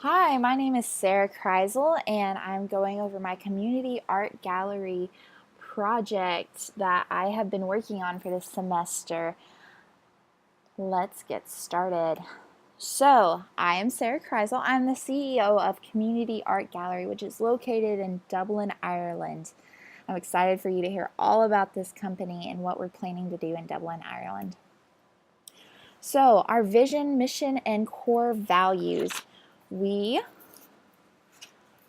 Hi, my name is Sarah Kreisel, and I'm going over my community art gallery project that I have been working on for this semester. Let's get started. So, I am Sarah Kreisel. I'm the CEO of Community Art Gallery, which is located in Dublin, Ireland. I'm excited for you to hear all about this company and what we're planning to do in Dublin, Ireland. So, our vision, mission, and core values. We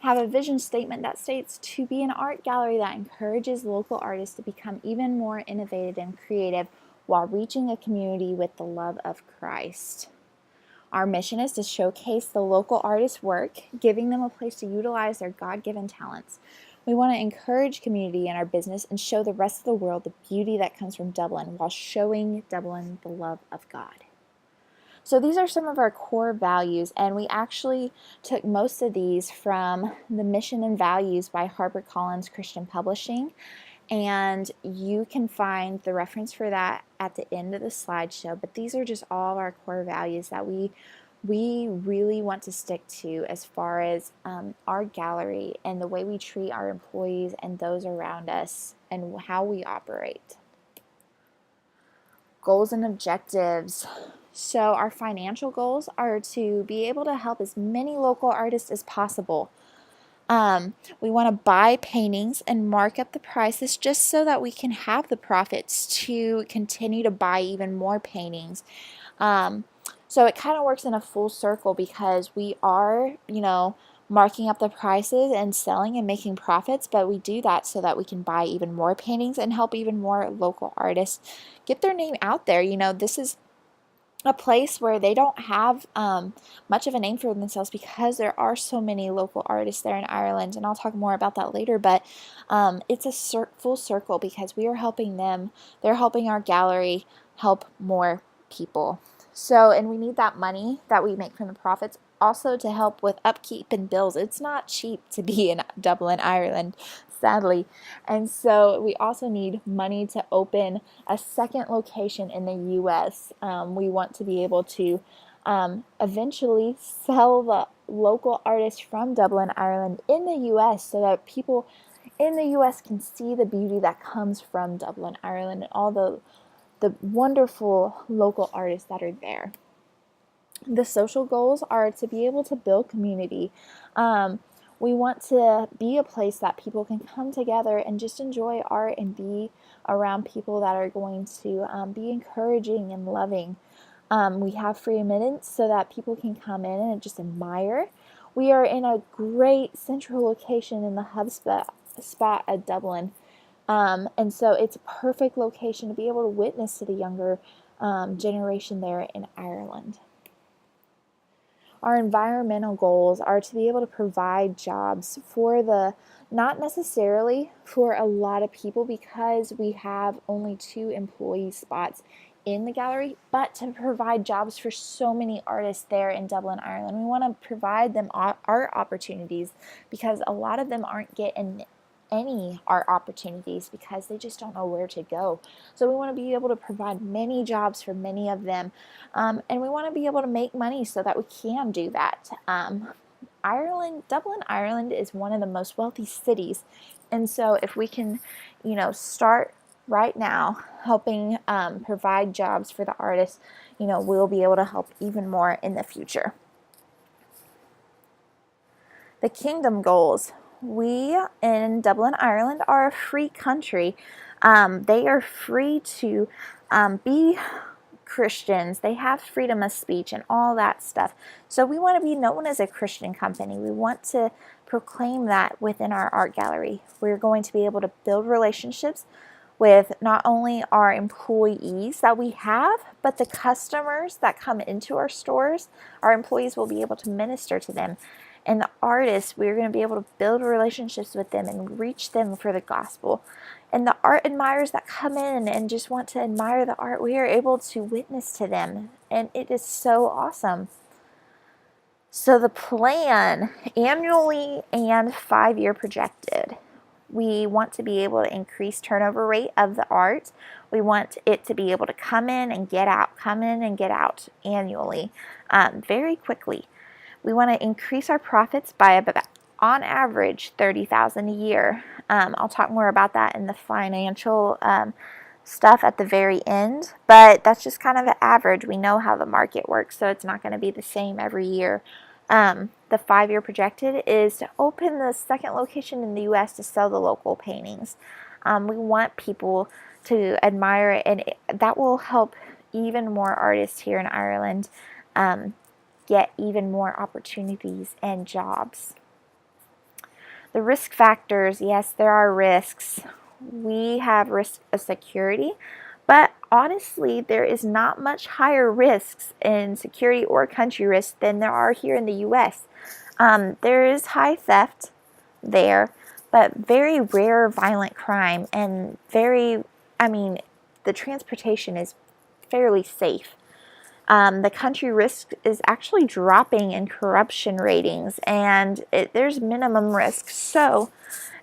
have a vision statement that states to be an art gallery that encourages local artists to become even more innovative and creative while reaching a community with the love of Christ. Our mission is to showcase the local artists' work, giving them a place to utilize their God-given talents. We want to encourage community in our business and show the rest of the world the beauty that comes from Dublin while showing Dublin the love of God. So these are some of our core values, and we actually took most of these from the Mission and Values by HarperCollins Christian Publishing, and you can find the reference for that at the end of the slideshow. But these are just all of our core values that we really want to stick to as far as our gallery and the way we treat our employees and those around us and how we operate. Goals and objectives. So our financial goals are to be able to help as many local artists as possible. We want to buy paintings and mark up the prices just so that we can have the profits to continue to buy even more paintings. So it kind of works in a full circle because we are, marking up the prices and selling and making profits, but we do that so that we can buy even more paintings and help even more local artists get their name out there. This is a place where they don't have much of a name for themselves because there are so many local artists there in Ireland, and I'll talk more about that later, but it's a full circle because we are helping them, they're helping our gallery help more people. So, and we need that money that we make from the profits also to help with upkeep and bills. It's not cheap to be in Dublin, Ireland, sadly. And so we also need money to open a second location in the U.S. We want to be able to eventually sell the local artists from Dublin, Ireland in the U.S. so that people in the U.S. can see the beauty that comes from Dublin, Ireland, and all the wonderful local artists that are there. The social goals are to be able to build community. We want to be a place that people can come together and just enjoy art and be around people that are going to be encouraging and loving. We have free admittance so that people can come in and just admire. We are in a great central location in the hub spot at Dublin. And so it's a perfect location to be able to witness to the younger generation there in Ireland. Our environmental goals are to be able to provide jobs for not necessarily for a lot of people because we have only 2 employee spots in the gallery, but to provide jobs for so many artists there in Dublin, Ireland. We want to provide them art opportunities because a lot of them aren't getting any art opportunities because they just don't know where to go. So we want to be able to provide many jobs for many of them, and we want to be able to make money so that we can do that. Dublin, Ireland is one of the most wealthy cities, and so if we can, start right now helping provide jobs for the artists, we'll be able to help even more in the future. The kingdom goals. We in Dublin, Ireland are a free country. They are free to be Christians. They have freedom of speech and all that stuff. So we want to be known as a Christian company. We want to proclaim that within our art gallery. We're going to be able to build relationships with not only our employees that we have, but the customers that come into our stores. Our employees will be able to minister to them. And the artists, we're going to be able to build relationships with them and reach them for the gospel. And the art admirers that come in and just want to admire the art, we are able to witness to them. And it is so awesome. So the plan, annually and 5-year projected. We want to be able to increase turnover rate of the art. We want it to be able to come in and get out annually, very quickly. We want to increase our profits by about, on average, $30,000 a year. I'll talk more about that in the financial stuff at the very end, but that's just kind of an average. We know how the market works, so it's not going to be the same every year. The 5-year projected is to open the second location in the U.S. to sell the local paintings. We want people to admire it, and that will help even more artists here in Ireland get even more opportunities and jobs. The risk factors, yes, there are risks. We have risk of security, but honestly, there is not much higher risks in security or country risk than there are here in the U.S. There is high theft there, but very rare violent crime, and the transportation is fairly safe. The country risk is actually dropping in corruption ratings, and there's minimum risk. So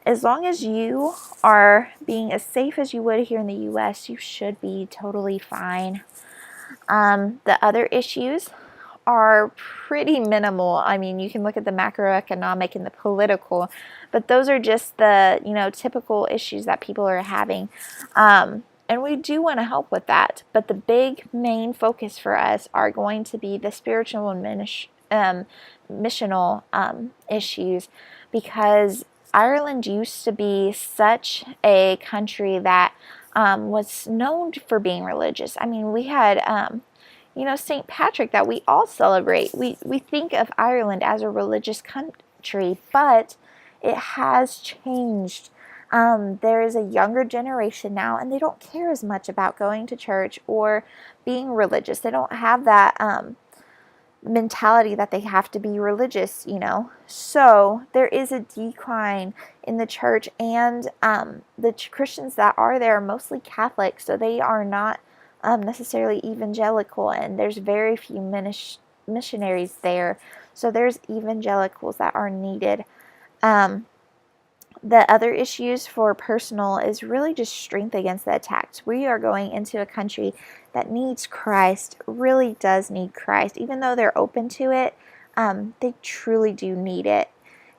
as long as you are being as safe as you would here in the U.S., you should be totally fine. The other issues are pretty minimal. I mean, you can look at the macroeconomic and the political, but those are just the, typical issues that people are having. And we do want to help with that. But the big main focus for us are going to be the spiritual and missional issues, because Ireland used to be such a country that was known for being religious. I mean, we had, St. Patrick that we all celebrate. We think of Ireland as a religious country, but it has changed. There is a younger generation now, and they don't care as much about going to church or being religious. They don't have that mentality that they have to be religious, So there is a decline in the church, and the Christians that are there are mostly Catholic, so they are not necessarily evangelical, and there's very few missionaries there. So there's evangelicals that are needed. The other issues for personal is really just strength against the attacks. We are going into a country that needs Christ, really does need Christ. Even though they're open to it, they truly do need it.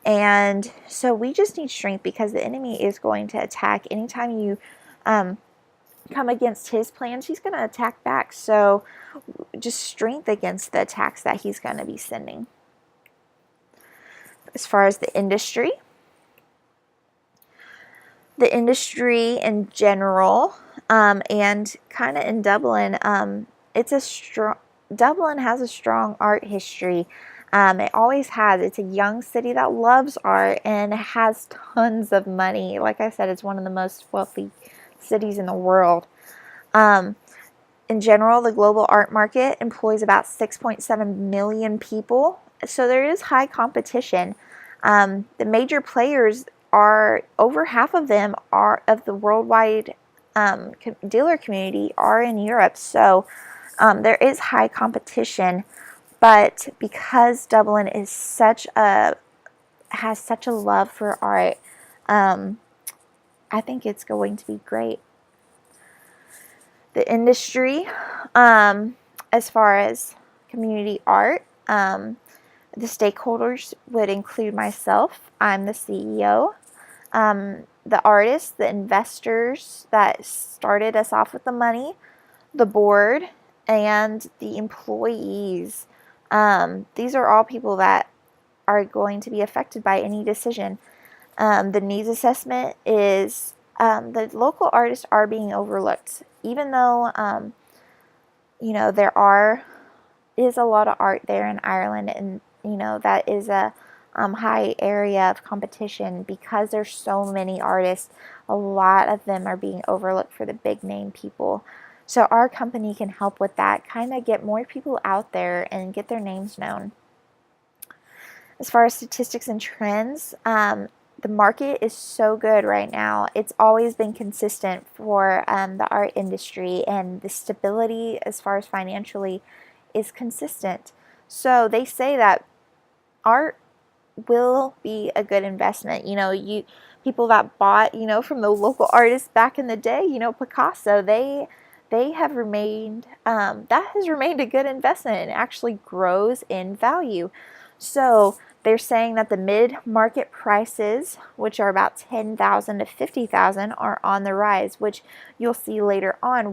And so we just need strength, because the enemy is going to attack. Anytime you come against his plans, he's going to attack back. So just strength against the attacks that he's going to be sending. As far as the industry in general, and kind of in Dublin, Dublin has a strong art history. It always has. It's a young city that loves art and has tons of money. Like I said, it's one of the most wealthy cities in the world. In general, the global art market employs about 6.7 million people, so there is high competition. The major players are, over half of them are of the worldwide dealer community are in Europe, so there is high competition. But because Dublin is has such a love for art, I think it's going to be great. The industry, as far as community art, the stakeholders would include myself. I'm the CEO. The artists, the investors that started us off with the money, the board, and the employees. These are all people that are going to be affected by any decision. The needs assessment is the local artists are being overlooked, even though there is a lot of art there in Ireland, and that is a high area of competition. Because there's so many artists, a lot of them are being overlooked for the big name people. So our company can help with that, kind of get more people out there and get their names known. As far as statistics and trends, the market is so good right now. It's always been consistent for the art industry, and the stability as far as financially is consistent. So they say that art will be a good investment. People that bought, from the local artists back in the day, Picasso, they have remained, that has remained a good investment, and actually grows in value. So they're saying that the mid-market prices, which are about $10,000 to $50,000, are on the rise, which you'll see later on.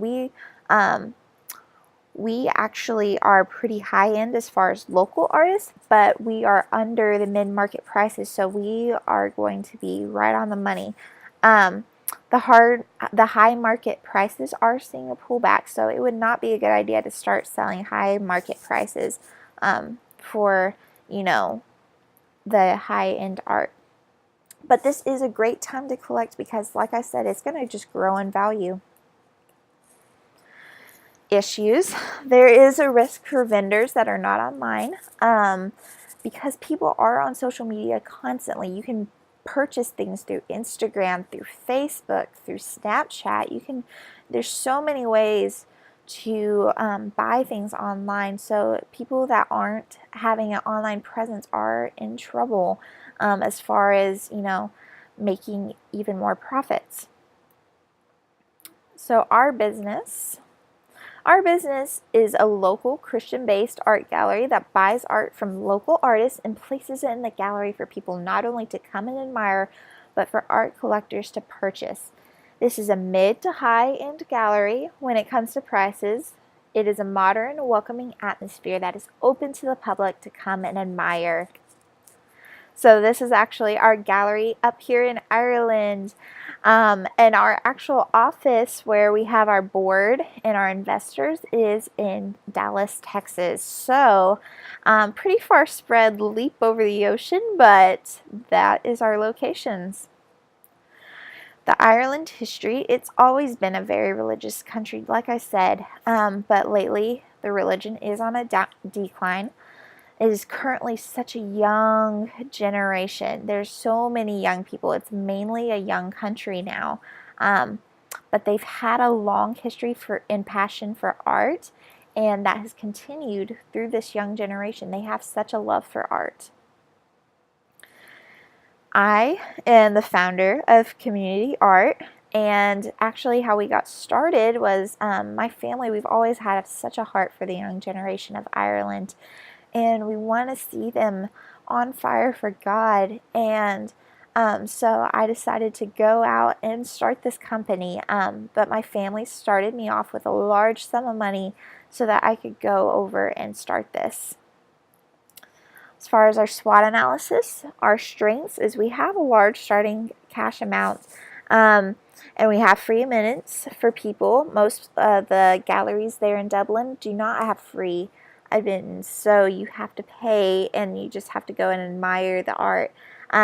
We actually are pretty high end as far as local artists, but we are under the mid-market prices, so we are going to be right on the money. Um, the high market prices are seeing a pullback, so it would not be a good idea to start selling high market prices for, you know, the high-end art. But this is a great time to collect because, like I said, it's going to just grow in value. Issues. There is a risk for vendors that are not online because people are on social media constantly. You can purchase things through Instagram, through Facebook, through Snapchat. There's so many ways to buy things online. So people that aren't having an online presence are in trouble as far as, making even more profits. So our business is a local Christian-based art gallery that buys art from local artists and places it in the gallery for people not only to come and admire, but for art collectors to purchase. This is a mid to high-end gallery when it comes to prices. It is a modern, welcoming atmosphere that is open to the public to come and admire. So this is actually our gallery up here in Ireland. And our actual office where we have our board and our investors is in Dallas, Texas. So pretty far spread, leap over the ocean, but that is our locations. The Ireland history, it's always been a very religious country, like I said, but lately the religion is on a decline. It is currently such a young generation. There's so many young people. It's mainly a young country now. But they've had a long history and passion for art, and that has continued through this young generation. They have such a love for art. I am the founder of Community Art, and actually how we got started was my family, we've always had such a heart for the young generation of Ireland. And we want to see them on fire for God. And so I decided to go out and start this company. But my family started me off with a large sum of money so that I could go over and start this. As far as our SWOT analysis, our strengths is we have a large starting cash amount. And we have free admittance for people. Most of the galleries there in Dublin do not have free admittance, so you have to pay and you just have to go and admire the art.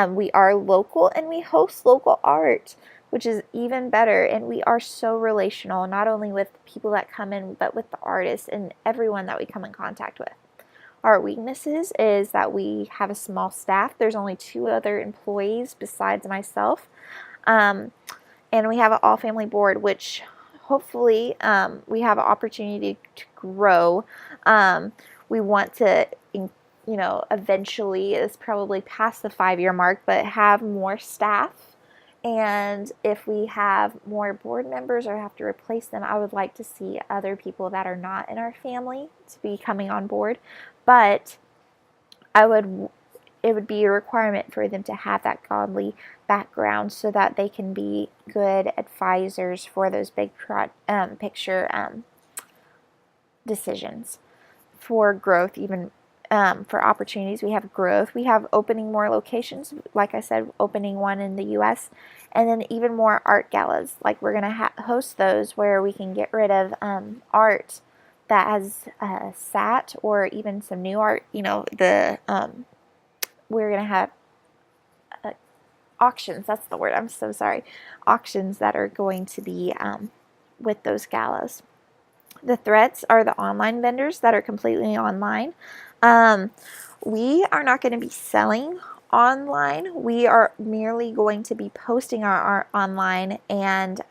We are local and we host local art, which is even better, and we are so relational, not only with people that come in, but with the artists and everyone that we come in contact with. Our weaknesses is that we have a small staff. There's only 2 other employees besides myself, and we have an all-family board, which hopefully we have an opportunity to grow. We want to, eventually, it's probably past the 5-year mark, but have more staff. And if we have more board members or have to replace them, I would like to see other people that are not in our family to be coming on board. But it would be a requirement for them to have that godly background so that they can be good advisors for those big picture decisions. For growth, even for opportunities, we have growth. We have opening more locations, like I said, opening one in the U.S., and then even more art galas. Like we're going to host those where we can get rid of art that has sat, or even some new art. We're going to have auctions, that's the word, I'm so sorry, auctions that are going to be with those galas. The threats are the online vendors that are completely online. We are not going to be selling online. We are merely going to be posting our art online and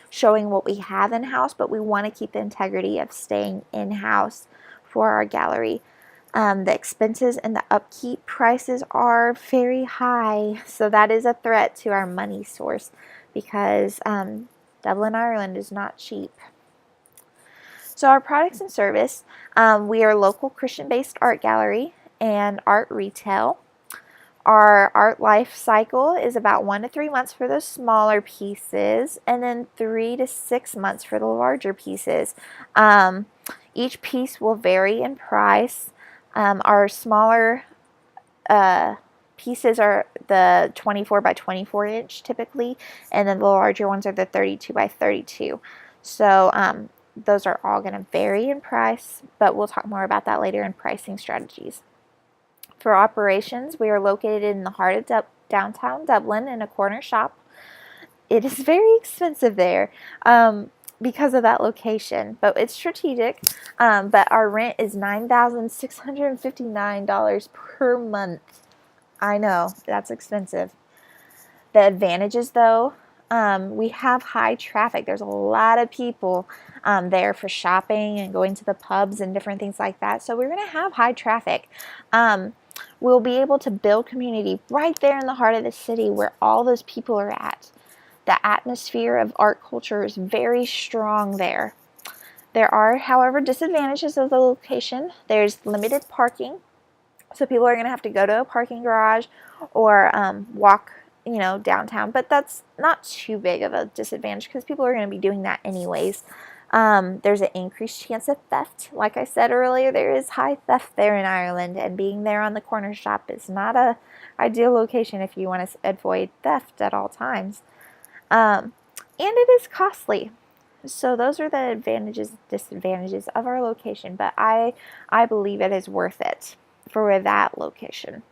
showing what we have in-house, but we want to keep the integrity of staying in-house for our gallery. The expenses and the upkeep prices are very high, so that is a threat to our money source because Dublin, Ireland is not cheap. So our products and service, we are a local Christian-based art gallery, and art retail. Our art life cycle is about 1 to 3 months for those smaller pieces, and then 3 to 6 months for the larger pieces. Each piece will vary in price. Our smaller pieces are the 24 by 24 inch typically, and then the larger ones are the 32 by 32. So those are all going to vary in price, but we'll talk more about that later in pricing strategies. For operations, we are located in the heart of downtown Dublin in a corner shop. It is very expensive there because of that location, but it's strategic. But our rent is $9,659 per month. I know, that's expensive. The advantages, though, we have high traffic. There's a lot of people there for shopping and going to the pubs and different things like that. So we're going to have high traffic. We'll be able to build community right there in the heart of the city where all those people are at. The atmosphere of art culture is very strong there. There are, however, disadvantages of the location. There's limited parking. So people are going to have to go to a parking garage or walk, downtown. But that's not too big of a disadvantage because people are going to be doing that anyways. There's an increased chance of theft. Like I said earlier, there is high theft there in Ireland, and being there on the corner shop is not a ideal location if you want to avoid theft at all times. And it is costly. So those are the advantages and disadvantages of our location, but I believe it is worth it for that location.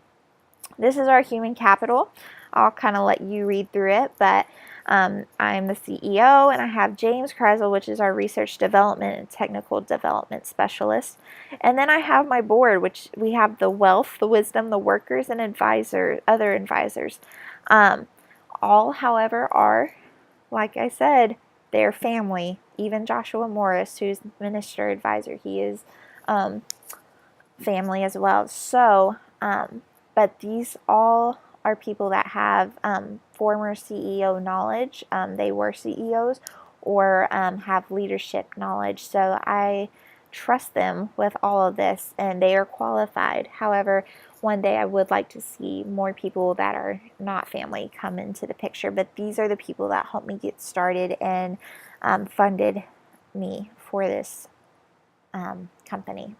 This is our human capital. I'll kind of let you read through it, but I'm the CEO, and I have James Kreisel, which is our research development and technical development specialist. And then I have my board, which we have the wealth, the wisdom, the workers, and other advisors. All, however, are, like I said, their family. Even Joshua Morris, who's minister advisor, he is family as well. So, but these all are people that have former CEO knowledge. They were CEOs or have leadership knowledge. So I trust them with all of this, and they are qualified. However, one day I would like to see more people that are not family come into the picture. But these are the people that helped me get started and funded me for this company.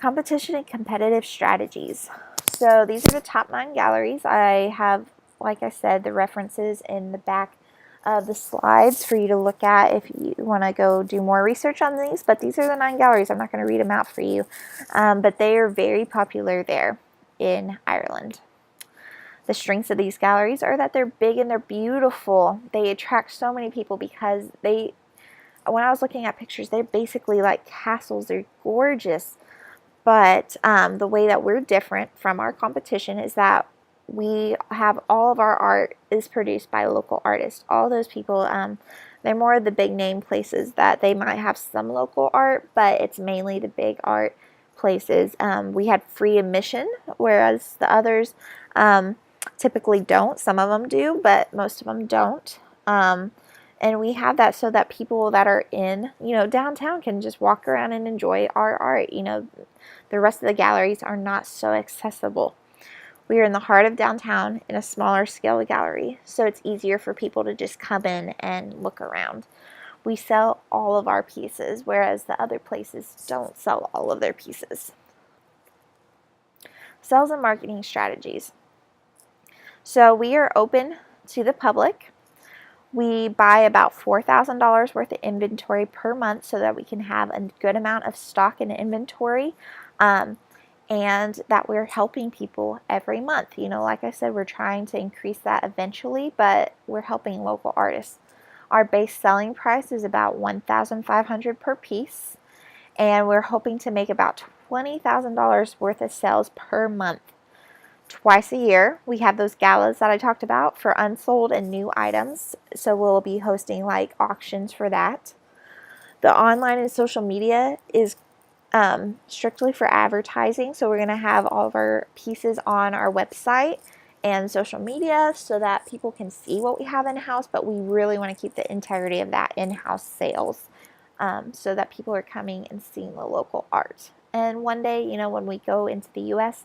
Competition and competitive strategies. So these are the top 9 galleries. I have, like I said, the references in the back of the slides for you to look at if you want to go do more research on these. But these are the 9 galleries. I'm not going to read them out for you. But they are very popular there in Ireland. The strengths of these galleries are that they're big and they're beautiful. They attract so many people because when I was looking at pictures, they're basically like castles. They're gorgeous. But the way that we're different from our competition is that we have all of our art is produced by local artists. All those people, they're more of the big name places that they might have some local art, but it's mainly the big art places. We had free admission, whereas the others typically don't. Some of them do, but most of them don't. And we have that so that people that are in, downtown can just walk around and enjoy our art. The rest of the galleries are not so accessible. We are in the heart of downtown in a smaller scale gallery, so it's easier for people to just come in and look around. We sell all of our pieces, whereas the other places don't sell all of their pieces. Sales and marketing strategies. So we are open to the public. We buy about $4,000 worth of inventory per month so that we can have a good amount of stock and inventory, and that we're helping people every month. Like I said, we're trying to increase that eventually, but we're helping local artists. Our base selling price is about $1,500 per piece, and we're hoping to make about $20,000 worth of sales per month. Twice a year, we have those galas that I talked about for unsold and new items, so we'll be hosting like auctions for that. The online and social media is strictly for advertising, so we're going to have all of our pieces on our website and social media so that people can see what we have in-house, but we really want to keep the integrity of that in-house sales so that people are coming and seeing the local art And one day, when we go into the U.S.,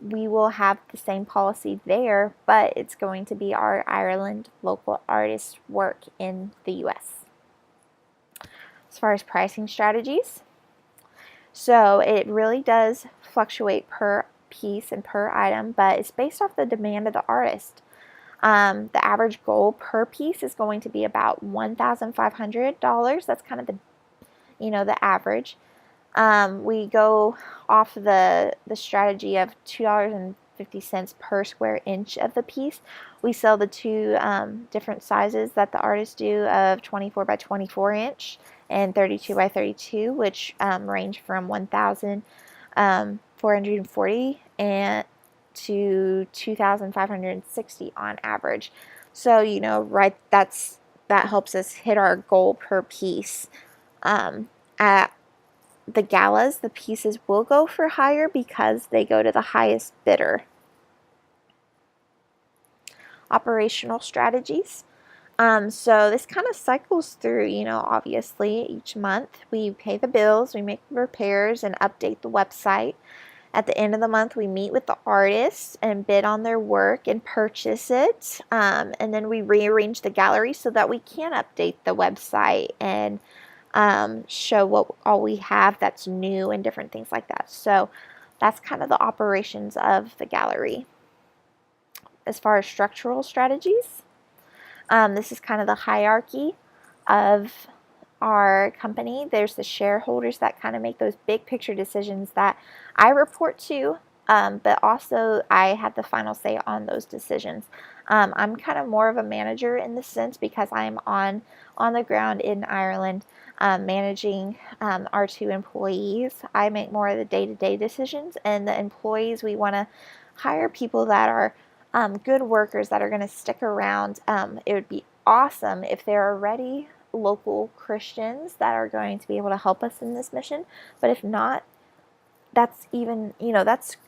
we will have the same policy there, but it's going to be our Ireland local artists' work in the U.S. As far as pricing strategies, so it really does fluctuate per piece and per item, but it's based off the demand of the artist. The average goal per piece is going to be about $1,500. That's kind of the average. We go off the strategy of $2.50 per square inch of the piece. We sell the two different sizes that the artists do of 24 by 24 inch and 32 by 32, which range from 1,440 and to 2,560 on average. So that helps us hit our goal per piece. At the galas, the pieces will go for higher because they go to the highest bidder. Operational strategies. So this kind of cycles through, obviously each month we pay the bills, we make the repairs and update the website. At the end of the month, we meet with the artists and bid on their work and purchase it. And then we rearrange the gallery so that we can update the website and show what all we have that's new and different things like that. So that's kind of the operations of the gallery. As far as structural strategies, this is kind of the hierarchy of our company. There's the shareholders that kind of make those big picture decisions that I report to, but also I have the final say on those decisions. I'm kind of more of a manager in this sense because I'm on the ground in Ireland, managing our two employees. I make more of the day-to-day decisions, and the employees, we want to hire people that are good workers that are going to stick around. It would be awesome if they're already local Christians that are going to be able to help us in this mission, but if not, that's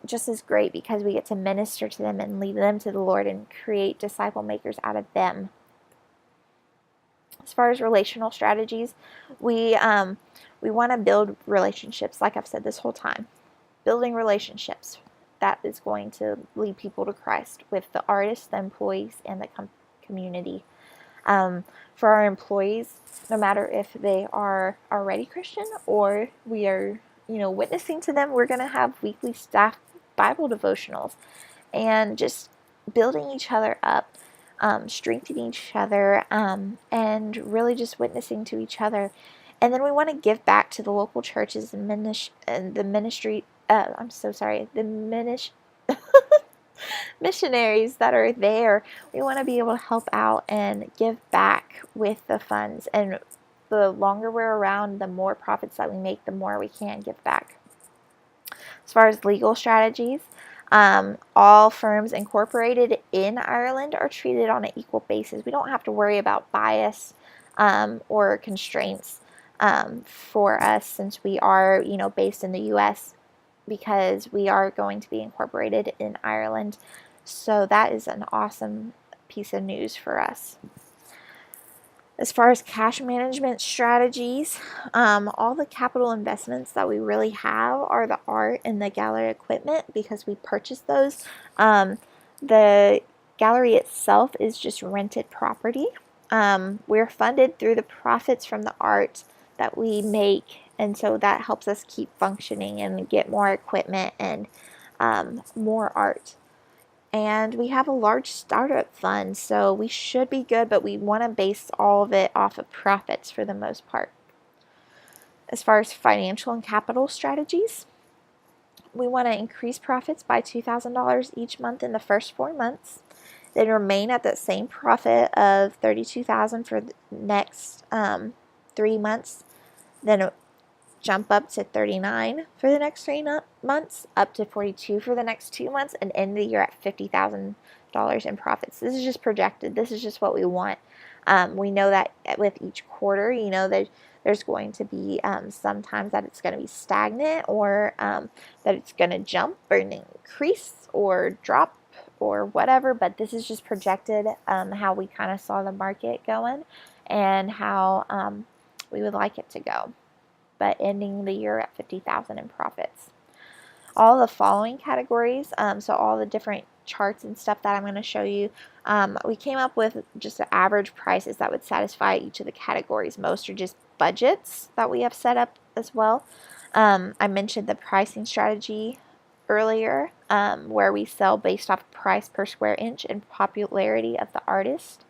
just as great because we get to minister to them and lead them to the Lord and create disciple makers out of them. As far as relational strategies, we want to build relationships, like I've said this whole time. Building relationships that is going to lead people to Christ with the artists, the employees, and the community. For our employees, no matter if they are already Christian or we are, witnessing to them, we're going to have weekly staff Bible devotionals and just building each other up, strengthening each other, and really just witnessing to each other. And then we want to give back to the local churches and the ministry. Missionaries that are there. We want to be able to help out and give back with the funds. And the longer we're around, the more profits that we make, the more we can give back. As far as legal strategies, all firms incorporated in Ireland are treated on an equal basis. We don't have to worry about bias or constraints for us since we are, based in the U.S. because we are going to be incorporated in Ireland. So that is an awesome piece of news for us. As far as cash management strategies, all the capital investments that we really have are the art and the gallery equipment because we purchased those. The gallery itself is just rented property. We're funded through the profits from the art that we make, and so that helps us keep functioning and get more equipment and more art. And we have a large startup fund, so we should be good, but we want to base all of it off of profits for the most part. As far as financial and capital strategies, we want to increase profits by $2,000 each month in the first 4 months, then remain at that same profit of $32,000 for the next 3 months, then jump up to $39,000 for the next 3 months, up to $42,000 for the next 2 months, and end the year at $50,000 in profits. This is just projected. This is just what we want. We know that with each quarter, there's going to be sometimes that it's going to be stagnant or that it's going to jump or increase or drop or whatever, but this is just projected how we kind of saw the market going and how we would like it to go. but ending the year at $50,000 in profits. All the following categories, so all the different charts and stuff that I'm going to show you, we came up with just the average prices that would satisfy each of the categories. Most are just budgets that we have set up as well. I mentioned the pricing strategy earlier, where we sell based off price per square inch and popularity of the artist.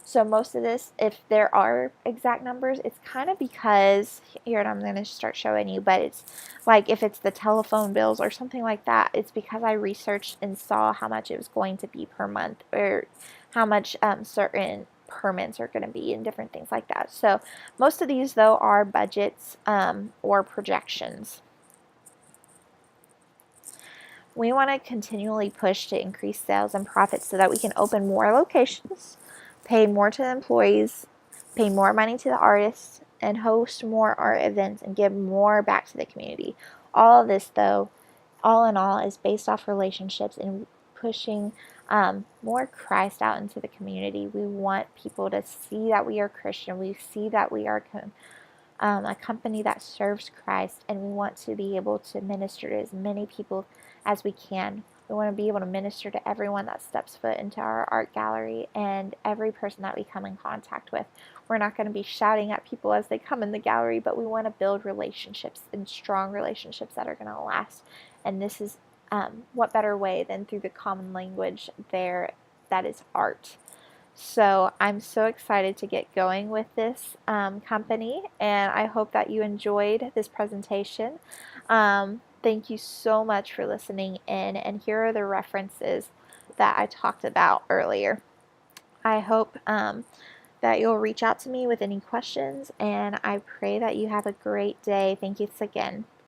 So most of this, if there are exact numbers, it's kind of because, here, and I'm going to start showing you, but it's like if it's the telephone bills or something like that, it's because I researched and saw how much it was going to be per month, or how much certain permits are going to be, and different things like that. So most of these, though, are budgets or projections. We want to continually push to increase sales and profits so that we can open more locations, pay more to the employees, pay more money to the artists, and host more art events and give more back to the community. All of this, though, all in all, is based off relationships and pushing more Christ out into the community. We want people to see that we are Christian. We see that we are a company that serves Christ, and we want to be able to minister to as many people as we can. We want to be able to minister to everyone that steps foot into our art gallery and every person that we come in contact with. We're not going to be shouting at people as they come in the gallery, but we want to build relationships, and strong relationships that are going to last. And this is what better way than through the common language there that is art. So I'm so excited to get going with this company, and I hope that you enjoyed this presentation. Thank you so much for listening in, and here are the references that I talked about earlier. I hope that you'll reach out to me with any questions, and I pray that you have a great day. Thank you again.